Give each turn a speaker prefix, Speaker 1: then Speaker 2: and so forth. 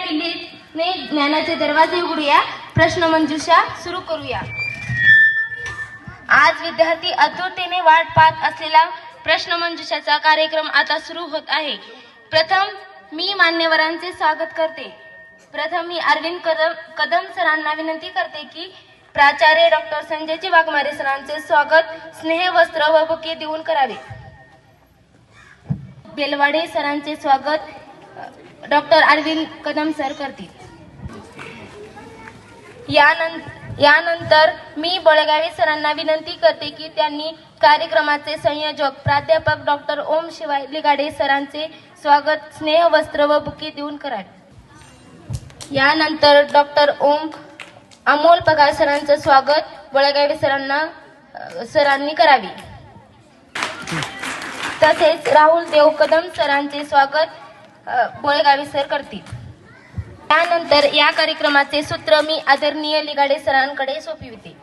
Speaker 1: पिल्लीने ज्ञानाचे दरवाजे उघडूया. प्रश्न मंजुषा सुरू करूया. आज विद्यार्थी आतुरतेने वाट पाहत असलेला प्रश्न मंजुषाचा कार्यक्रम आता सुरू होत आहे. प्रथम मी मान्यवरांचे स्वागत करते. प्रथम मी अरविंद कदम सरांना विनंती करते की प्राचार्य डॉक्टर संजयजी वाघमारे सरांचे स्वागत स्नेहवस्त्र व बुके देऊन करावे. बेलवाडे सरांचे स्वागत डॉक्टर अरविंद कदम सर करतील. यानंतर मी बळगावे सरांना विनंती करते की त्यांनी कार्यक्रमाचे संयोजक प्राध्यापक डॉक्टर ओम शिवाय लिगाडे सरांचे स्वागत स्नेहवस्त्र व बुके देऊन करावे. यानंतर डॉक्टर अमोल पगार सरांचं स्वागत बळगावे सरांनी करावे. तसेच राहुल देव कदम सरांचे स्वागत बळगावे सर करतील. त्यानंतर या कार्यक्रमाचे सूत्र मी आदरणीय लिगाडे सरांकडे सोपविते.